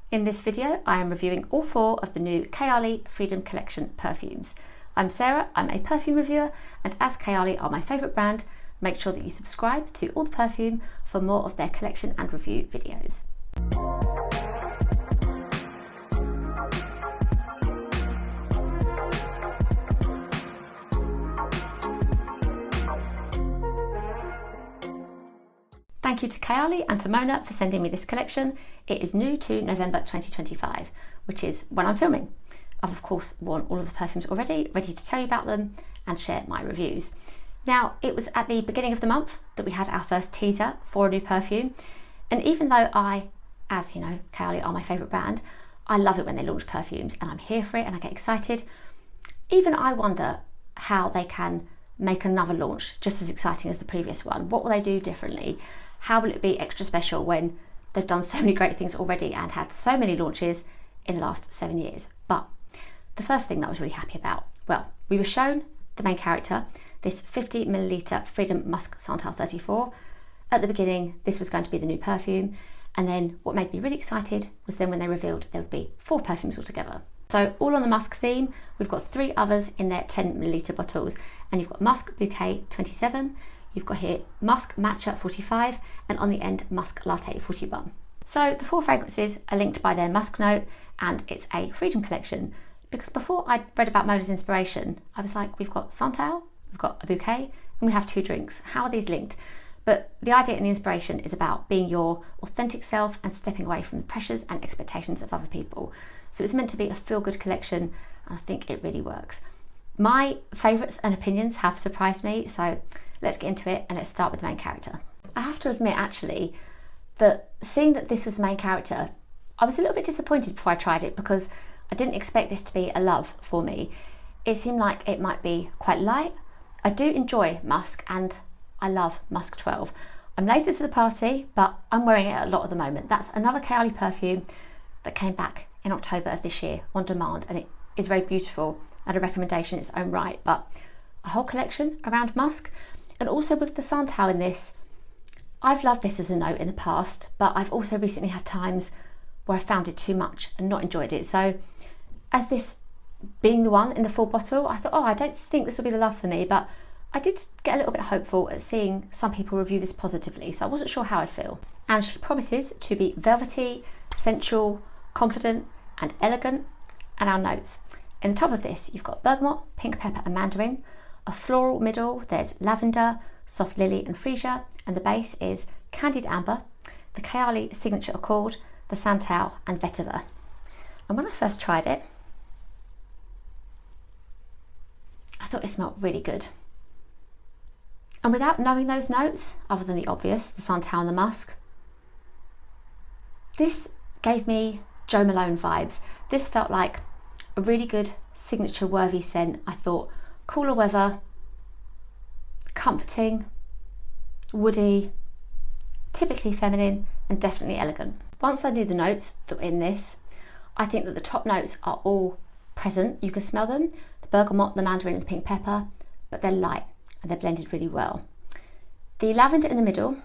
In this video, I am reviewing all 4 of the new Kayali Freedom Collection perfumes. I'm Sarah, I'm a perfume reviewer, and as Kayali are my favourite brand, make sure that you subscribe to All the Perfume for more of their collection and review videos. Thank you to Kayali and to Mona for sending me this collection. It is new to November 2025, which is when I'm filming. I've of course worn all of the perfumes already, ready to tell you about them and share my reviews. Now, it was at the beginning of the month that we had our first teaser for a new perfume. And even though I, as you know, Kayali are my favourite brand, I love it when they launch perfumes and I'm here for it and I get excited. Even I wonder how they can make another launch just as exciting as the previous one. What will they do differently? How will it be extra special when they've done so many great things already and had so many launches in the last 7 years? But the first thing that I was really happy about, well, we were shown the main character, this 50ml Freedom Musk Santal 34. At the beginning, this was going to be the new perfume. And then what made me really excited was then when they revealed there would be 4 perfumes altogether. So all on the Musk theme, we've got 3 others in their 10ml bottles. And you've got Musk Bouquet 27, you've got here Musk Matcha 45, and on the end, Musk Latte 41. So the 4 fragrances are linked by their musk note, and it's a Freedom collection. Because before I read about Mona's inspiration, I was like, we've got Santal, we've got a bouquet, and we have 2 drinks. How are these linked? But the idea and the inspiration is about being your authentic self and stepping away from the pressures and expectations of other people. So it's meant to be a feel-good collection, and I think it really works. My favourites and opinions have surprised me, so let's get into it and let's start with the main character. I have to admit actually that seeing that this was the main character, I was a little bit disappointed before I tried it because I didn't expect this to be a love for me. It seemed like it might be quite light. I do enjoy musk and I love Musk 12. I'm later to the party, but I'm wearing it a lot at the moment. That's another Kayali perfume that came back in October of this year on demand, and it is very beautiful and a recommendation in its own right, but a whole collection around musk. And also with the Santal in this, I've loved this as a note in the past, but I've also recently had times where I found it too much and not enjoyed it. So as this being the one in the full bottle, I thought, oh, I don't think this will be the love for me, but I did get a little bit hopeful at seeing some people review this positively, so I wasn't sure how I'd feel. And she promises to be velvety, sensual, confident and elegant. And our notes. In the top of this, you've got bergamot, pink pepper and mandarin. A floral middle, there's lavender, soft lily and freesia, and the base is candied amber, the Kayali signature accord, the Santal and vetiver. And when I first tried it, I thought it smelled really good. And without knowing those notes, other than the obvious, the Santal and the musk, this gave me Jo Malone vibes. This felt like a really good signature worthy scent. I thought cooler weather, comforting, woody, typically feminine and definitely elegant. Once I knew the notes that were in this, I think that the top notes are all present. You can smell them, the bergamot, the mandarin and the pink pepper, but they're light and they're blended really well. The lavender in the middle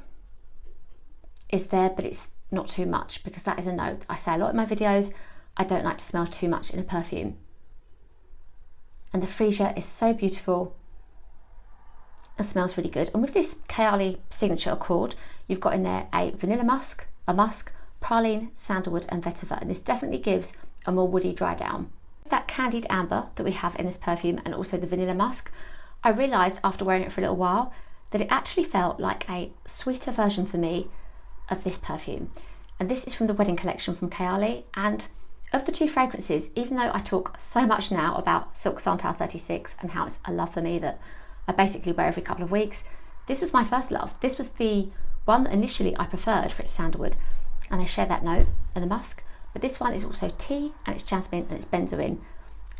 is there, but it's not too much, because that is a note I say a lot in my videos. I don't like to smell too much in a perfume. And the freesia is so beautiful and smells really good. And with this Kayali signature accord, you've got in there a vanilla musk, a musk, praline, sandalwood and vetiver, and this definitely gives a more woody dry down. That candied amber that we have in this perfume and also the vanilla musk, I realised after wearing it for a little while that it actually felt like a sweeter version for me of this perfume. And this is from the wedding collection from Kayali, and of the 2 fragrances, even though I talk so much now about Silk Santal 36 and how it's a love for me that I basically wear every couple of weeks, this was my first love. This was the one that initially I preferred for its sandalwood, and they share that note and the musk, but this one is also tea and it's jasmine and it's benzoin,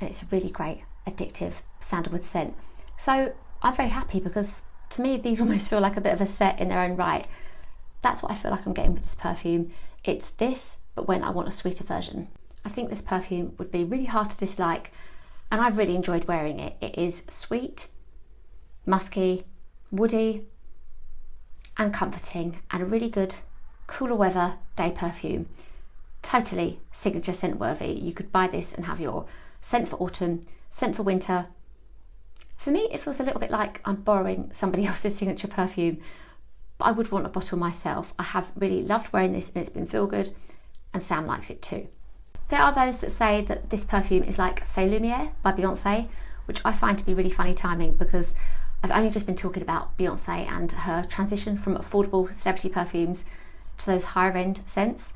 and it's a really great addictive sandalwood scent. So I'm very happy because to me these almost feel like a bit of a set in their own right. That's what I feel like I'm getting with this perfume. It's this, but when I want a sweeter version. I think this perfume would be really hard to dislike, and I've really enjoyed wearing it. It is sweet, musky, woody, and comforting, and a really good cooler weather day perfume. totally signature scent worthy. You could buy this and have your scent for autumn, scent for winter. For me, it feels a little bit like I'm borrowing somebody else's signature perfume, but I would want a bottle myself. I have really loved wearing this and it's been feel good, and Sam likes it too. There are those that say that this perfume is like C'est Lumière by Beyonce, which I find to be really funny timing because I've only just been talking about Beyonce and her transition from affordable celebrity perfumes to those higher end scents,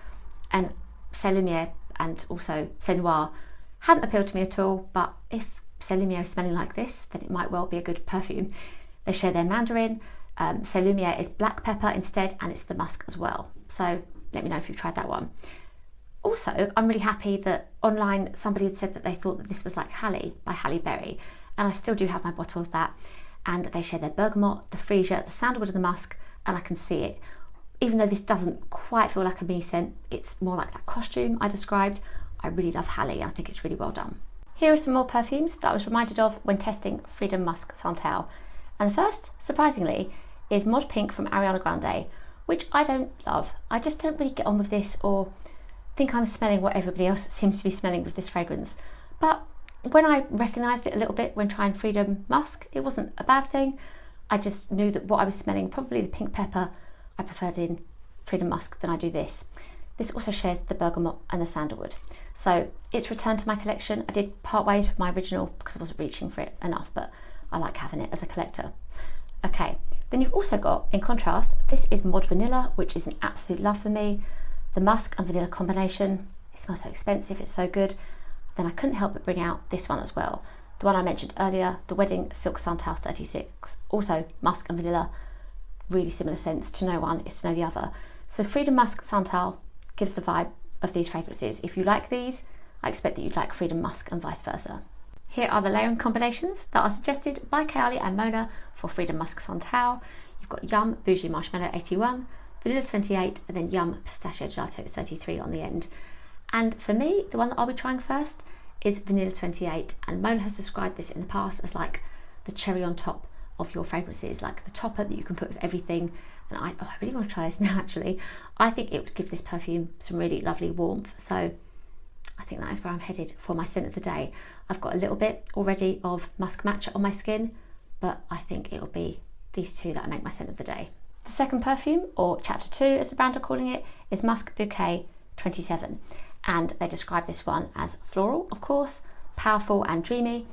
and C'est Lumière and also C'est Noir hadn't appealed to me at all, but if C'est Lumière is smelling like this, then it might well be a good perfume. They share their mandarin. C'est Lumière is black pepper instead, and it's the musk as well. So let me know if you've tried that one. Also, I'm really happy that online somebody had said that they thought that this was like Halle by Halle Berry, and I still do have my bottle of that. And they share their bergamot, the freesia, the sandalwood and the musk, and I can see it. Even though this doesn't quite feel like a me scent, it's more like that costume I described. I really love Halle, and I think it's really well done. Here are some more perfumes that I was reminded of when testing Freedom Musk Santal. And the first, surprisingly, is Mod Pink from Ariana Grande, which I don't love. I just don't really get on with this or think I'm smelling what everybody else seems to be smelling with this fragrance. But when I recognised it a little bit when trying Freedom Musk, it wasn't a bad thing. I just knew that what I was smelling, probably the pink pepper, I preferred in Freedom Musk than I do this. This also shares the bergamot and the sandalwood. So it's returned to my collection. I did part ways with my original because I wasn't reaching for it enough, but I like having it as a collector. Okay, then you've also got, in contrast, this is Mod Vanilla, which is an absolute love for me. The musk and vanilla combination, it smells so expensive, it's so good. Then I couldn't help but bring out this one as well. The one I mentioned earlier, the Wedding Silk Santal 36, also musk and vanilla, really similar scents. To know one is to know the other. So Freedom Musk Santal gives the vibe of these fragrances. If you like these, I expect that you'd like Freedom Musk and vice versa. Here are the layering combinations that are suggested by Kayali and Mona for Freedom Musk Santal. You've got Yum Bougie Marshmallow 81, Vanilla 28, and then Yum Pistachio Gelato 33 on the end. And for me, the one that I'll be trying first is Vanilla 28, and Mona has described this in the past as like the cherry on top of your fragrances, like the topper that you can put with everything. And I really want to try this now actually. I think it would give this perfume some really lovely warmth, so I think that is where I'm headed for my scent of the day. I've got a little bit already of Musk Matcha on my skin, but I think it'll be these two that I make my scent of the day. The second perfume, or chapter 2 as the brand are calling it, is Musk Bouquet 27, and they describe this one as floral, of course, powerful and dreamy,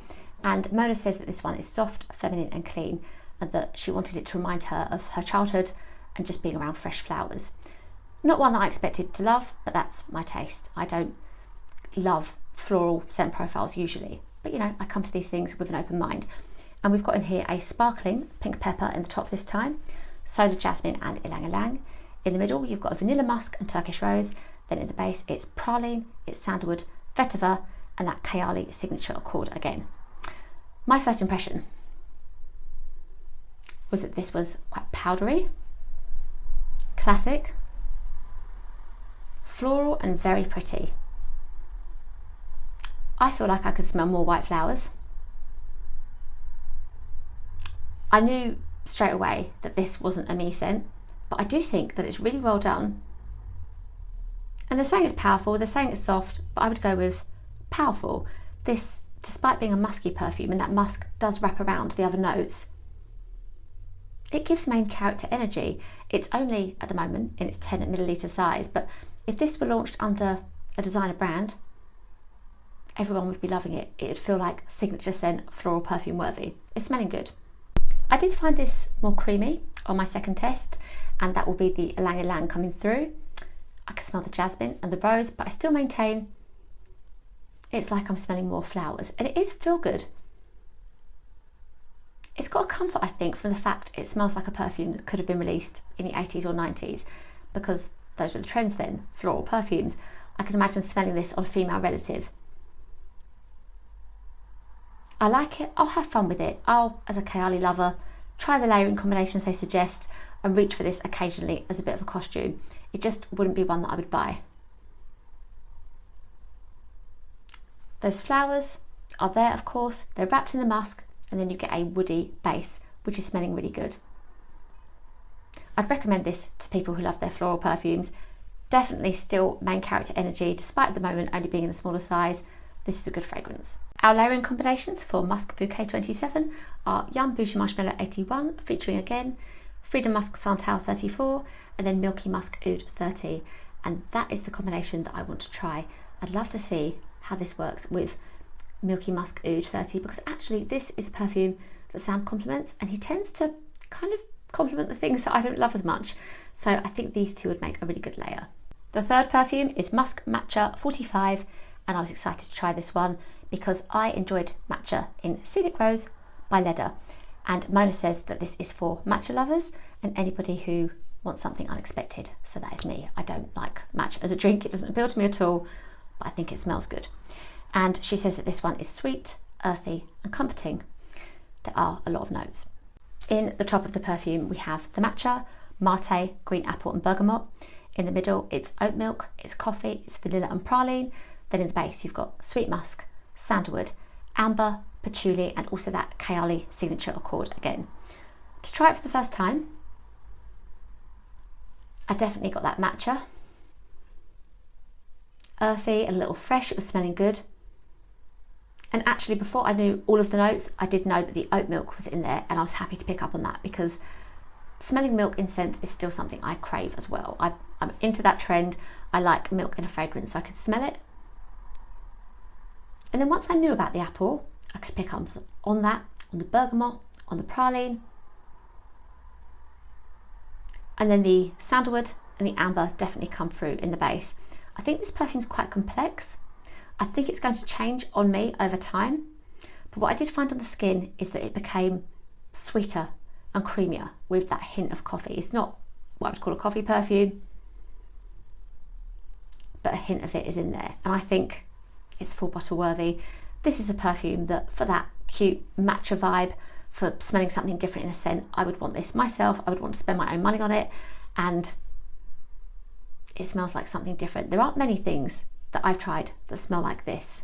and Mona says that this one is soft, feminine and clean, and that she wanted it to remind her of her childhood and just being around fresh flowers. Not one that I expected to love, but that's my taste. I don't love floral scent profiles usually, but you know, I come to these things with an open mind. And we've got in here a sparkling pink pepper in the top this time, solar jasmine and ylang ylang. In the middle you've got a vanilla musk and Turkish rose, then in the base it's praline, it's sandalwood, vetiver and that Kayali signature accord again. My first impression was that this was quite powdery, classic, floral and very pretty. I feel like I could smell more white flowers. I knew straight away that this wasn't a me scent, but I do think that it's really well done. And they're saying it's powerful, they're saying it's soft, but I would go with powerful. This, despite being a musky perfume, and that musk does wrap around the other notes, it gives main character energy. It's only at the moment in its 10 milliliter size, but if this were launched under a designer brand, everyone would be loving it. It would feel like signature scent, floral perfume worthy. It's smelling good. I did find this more creamy on my second test, and that will be the ylang ylang coming through. I can smell the jasmine and the rose, but I still maintain it's like I'm smelling more flowers, and it is feel good. It's got a comfort, I think, from the fact it smells like a perfume that could have been released in the 80s or 90s, because those were the trends then, floral perfumes. I can imagine smelling this on a female relative. I like it, I'll have fun with it. I'll, as a Kayali lover, try the layering combinations they suggest and reach for this occasionally as a bit of a costume. It just wouldn't be one that I would buy. Those flowers are there, of course, they're wrapped in the musk, and then you get a woody base, which is smelling really good. I'd recommend this to people who love their floral perfumes. Definitely still main character energy, despite at the moment only being in a smaller size. This is a good fragrance. Our layering combinations for Musk Bouquet 27 are Yum Bougie Marshmallow 81, featuring again Freedom Musk Santal 34, and then Milky Musk Oud 30. And that is the combination that I want to try. I'd love to see how this works with Milky Musk Oud 30, because actually this is a perfume that Sam compliments, and he tends to kind of compliment the things that I don't love as much. So I think these two would make a really good layer. The third perfume is Musk Matcha 45, and I was excited to try this one because I enjoyed Matcha in Scenic Rose by Leda. And Mona says that this is for matcha lovers and anybody who wants something unexpected. So that is me. I don't like matcha as a drink. It doesn't appeal to me at all, but I think it smells good. And she says that this one is sweet, earthy and comforting. There are a lot of notes. In the top of the perfume, we have the matcha, mate, green apple and bergamot. In the middle, it's oat milk, it's coffee, it's vanilla and praline. Then in the base, you've got sweet musk, sandalwood, amber, patchouli, and also that Kayali signature accord again. To try it for the first time, I definitely got that matcha. Earthy and a little fresh, it was smelling good. And actually, before I knew all of the notes, I did know that the oat milk was in there, and I was happy to pick up on that because smelling milk in scents is still something I crave as well. I'm into that trend. I like milk in a fragrance, so I could smell it. And then once I knew about the apple, I could pick up on that, on the bergamot, on the praline. And then the sandalwood and the amber definitely come through in the base. I think this perfume's quite complex. I think it's going to change on me over time. But what I did find on the skin is that it became sweeter and creamier with that hint of coffee. It's not what I would call a coffee perfume, but a hint of it is in there. And I think it's full bottle worthy. This is a perfume that for that cute matcha vibe, for smelling something different in a scent, I would want this myself. I would want to spend my own money on it, and it smells like something different. There aren't many things that I've tried that smell like this.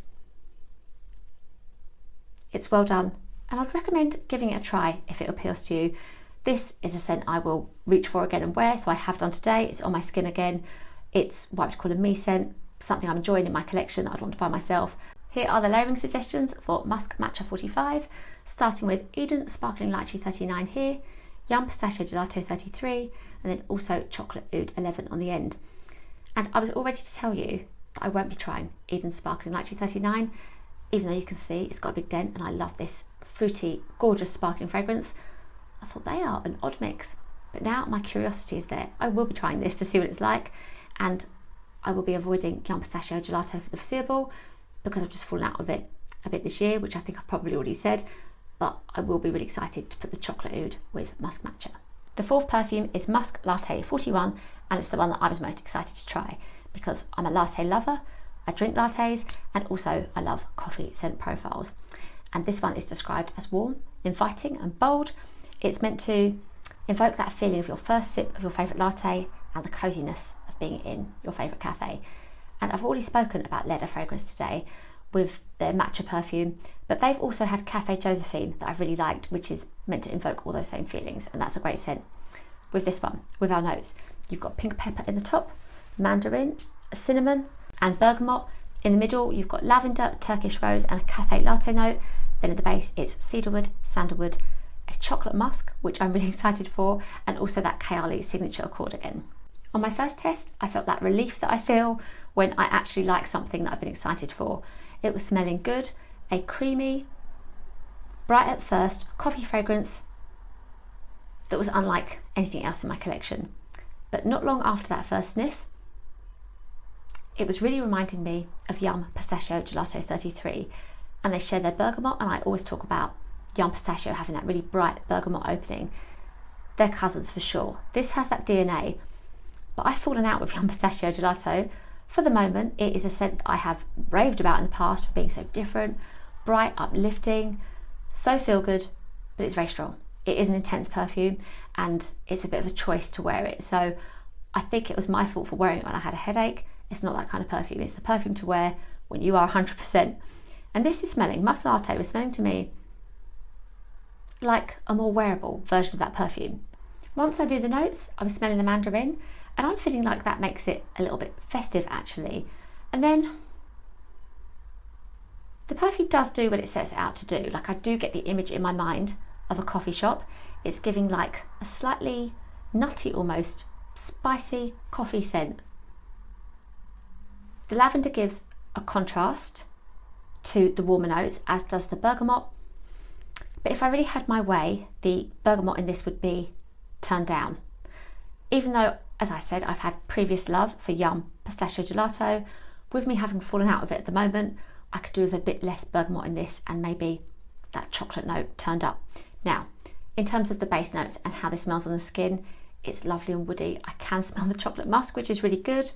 It's well done, and I'd recommend giving it a try if it appeals to you. This is a scent I will reach for again and wear, so I have done today. It's on my skin again. It's what I would call a me scent, something I'm enjoying in my collection that I'd want to buy myself. Here are the layering suggestions for Musk Matcha 45, starting with Eden Sparkling Lychee 39 here, Yum Pistachio Gelato 33, and then also Chocolate Oud 11 on the end. And I was all ready to tell you that I won't be trying Eden Sparkling Lychee 39, even though you can see it's got a big dent and I love this fruity, gorgeous sparkling fragrance. I thought they are an odd mix, but now my curiosity is there. I will be trying this to see what it's like, and I will be avoiding Yum Pistachio Gelato for the foreseeable because I've just fallen out of it a bit this year, which I think I've probably already said, but I will be really excited to put the Chocolate Oud with Musk Matcha. The fourth perfume is Musk Latte 41, and it's the one that I was most excited to try because I'm a latte lover, I drink lattes, and also I love coffee scent profiles. And this one is described as warm, inviting and bold. It's meant to evoke that feeling of your first sip of your favourite latte and the coziness of being in your favourite cafe. And I've already spoken about Leda fragrance today with their matcha perfume, but they've also had Cafe Josephine that I've really liked, which is meant to invoke all those same feelings, and that's a great scent. With this one, with our notes, you've got pink pepper in the top, mandarin, cinnamon and bergamot. In the middle, you've got lavender, Turkish rose and a cafe latte note. Then at the base, it's cedarwood, sandalwood, a chocolate musk, which I'm really excited for, and also that Kayali signature accord again. On my first test, I felt that relief that I feel when I actually like something that I've been excited for. It was smelling good, a creamy, bright at first coffee fragrance that was unlike anything else in my collection. But not long after that first sniff, it was really reminding me of Yum Pistachio Gelato 33, and they share their bergamot, and I always talk about Yum Pistachio having that really bright bergamot opening. They're cousins for sure. This has that DNA, but I've fallen out with Yum Pistachio Gelato. For the moment, it is a scent that I have raved about in the past for being so different, bright, uplifting, so feel good, but it's very strong. It is an intense perfume, and it's a bit of a choice to wear it. So I think it was my fault for wearing it when I had a headache. It's not that kind of perfume. It's the perfume to wear when you are 100%. And this is smelling, Musk Latte was smelling to me like a more wearable version of that perfume. Once I do the notes, I was smelling the mandarin, And I'm feeling like that makes it a little bit festive actually. And then the perfume does do what it sets out to do. Like, I do get the image in my mind of a coffee shop. It's giving like a slightly nutty, almost spicy coffee scent. The lavender gives a contrast to the warmer notes, as does the bergamot. But if I really had my way, the bergamot in this would be turned down. Even though, as I said, I've had previous love for Yum Pistachio Gelato, with me having fallen out of it at the moment, I could do with a bit less bergamot in this and maybe that chocolate note turned up. Now, in terms of the base notes and how this smells on the skin, it's lovely and woody. I can smell the chocolate musk, which is really good.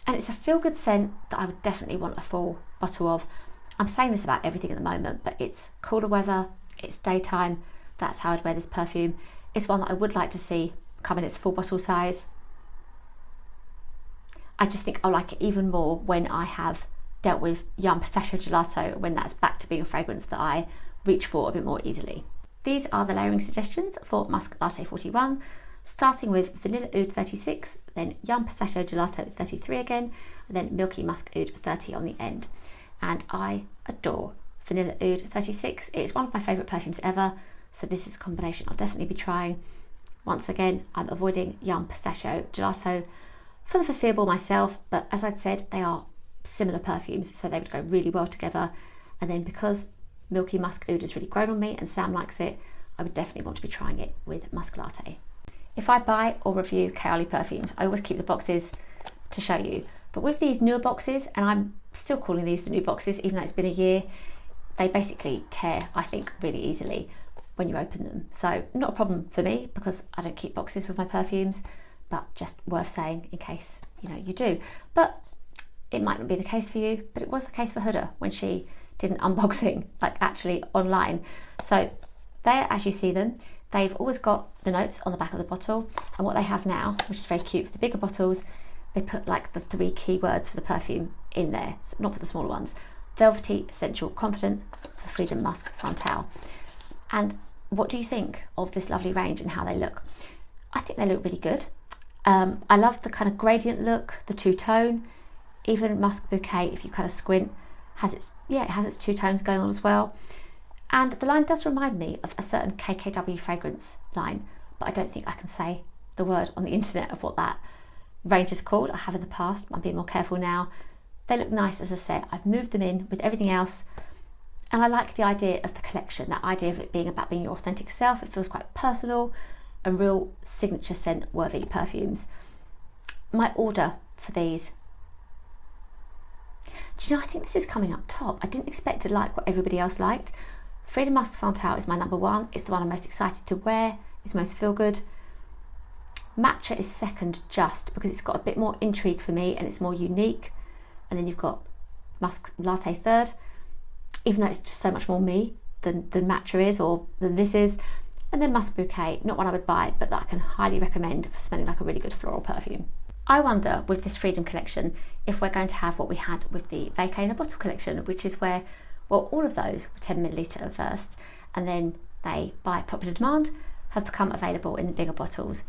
And it's a feel-good scent that I would definitely want a full bottle of. I'm saying this about everything at the moment, but it's cooler weather, it's daytime, that's how I'd wear this perfume. It's one that I would like to see come in its full bottle size. I just think I'll like it even more when I have dealt with Yum Pistachio Gelato, when that's back to being a fragrance that I reach for a bit more easily. These are the layering suggestions for Musk Latte 41, starting with Vanilla Oud 36, then Yum Pistachio Gelato 33 again, and then Milky Musk Oud 30 on the end. And I adore Vanilla Oud 36. It's one of my favourite perfumes ever, so this is a combination I'll definitely be trying. Once again, I'm avoiding Yum Pistachio Gelato for the foreseeable myself, but as I'd said, they are similar perfumes, so they would go really well together. And then because Milky Musk Oud has really grown on me and Sam likes it, I would definitely want to be trying it with Musk Latte. If I buy or review Kayali perfumes, I always keep the boxes to show you. But with these newer boxes, and I'm still calling these the new boxes even though it's been a year, they basically tear, I think, really easily when you open them. So not a problem for me because I don't keep boxes with my perfumes, but just worth saying in case, you know, you do. But it might not be the case for you, but it was the case for Huda when she did an unboxing, like actually online. So there, as you see them, they've always got the notes on the back of the bottle, and what they have now, which is very cute for the bigger bottles, they put like the 3 keywords for the perfume in there, so not for the smaller ones. Velvety, Essential, Confident for Freedom Musk Santal. And what do you think of this lovely range and how they look? I think they look really good. I love the kind of gradient look, the two-tone. Even Musk Bouquet, if you kind of squint, has its two tones going on as well. And the line does remind me of a certain KKW fragrance line, but I don't think I can say the word on the internet of what that range is called. I have in the past, but I'm being more careful now. They look nice, as I said. I've moved them in with everything else, and I like the idea of the collection, that idea of it being about being your authentic self. It feels quite personal and real signature scent worthy perfumes. My order for these, do you know, I think this is coming up top. I didn't expect to like what everybody else liked. Freedom Musk Santal is my number one. It's the one I'm most excited to wear. It's most feel good. Matcha is second, just because it's got a bit more intrigue for me and it's more unique. And then you've got Musk Latte third, even though it's just so much more me than Matcha is, or than this is. And then Musk Bouquet, not one I would buy, but that I can highly recommend for smelling like a really good floral perfume. I wonder with this Freedom collection if we're going to have what we had with the Vacay in a Bottle collection, which is where, well, all of those were 10ml at first, and then they, by popular demand, have become available in the bigger bottles.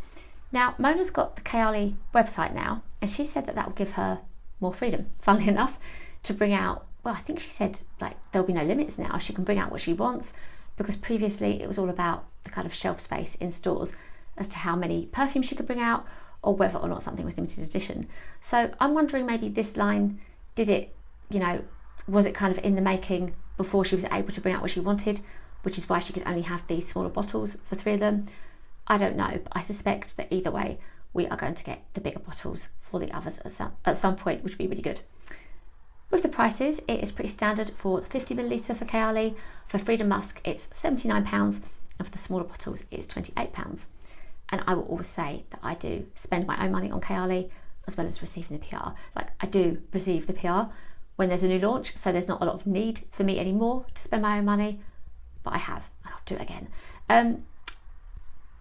Now, Mona's got the Kayali website now, and she said that that will give her more freedom, funnily enough, to bring out, well, I think she said like there'll be no limits now. She can bring out what she wants, because previously it was all about the kind of shelf space in stores as to how many perfumes she could bring out, or whether or not something was limited edition. So I'm wondering, maybe this line, did it, you know, was it kind of in the making before she was able to bring out what she wanted, which is why she could only have these smaller bottles for 3 of them? I don't know, but I suspect that either way, we are going to get the bigger bottles for the others at some point, which would be really good. With the prices, it is pretty standard for the 50ml for Kayali. For Freedom Musk, it's £79, and for the smaller bottles, it's £28. And I will always say that I do spend my own money on Kayali, as well as receiving the PR. Like, I do receive the PR when there's a new launch, so there's not a lot of need for me anymore to spend my own money, but I have, and I'll do it again.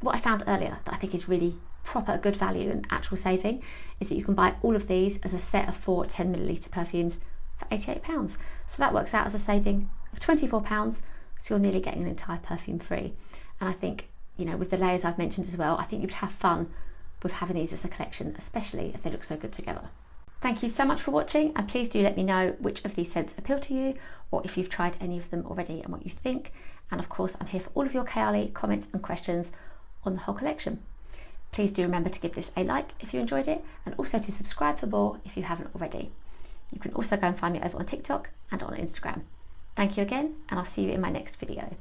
What I found earlier that I think is really proper good value and actual saving is that you can buy all of these as a set of 4 10ml perfumes for £88. So that works out as a saving of £24, so you're nearly getting an entire perfume free. And I think, you know, with the layers I've mentioned as well, I think you'd have fun with having these as a collection, especially as they look so good together. Thank you so much for watching, and please do let me know which of these scents appeal to you, or if you've tried any of them already and what you think. And of course, I'm here for all of your Kayali comments and questions on the whole collection. Please do remember to give this a like if you enjoyed it, and also to subscribe for more if you haven't already. You can also go and find me over on TikTok and on Instagram. Thank you again, and I'll see you in my next video.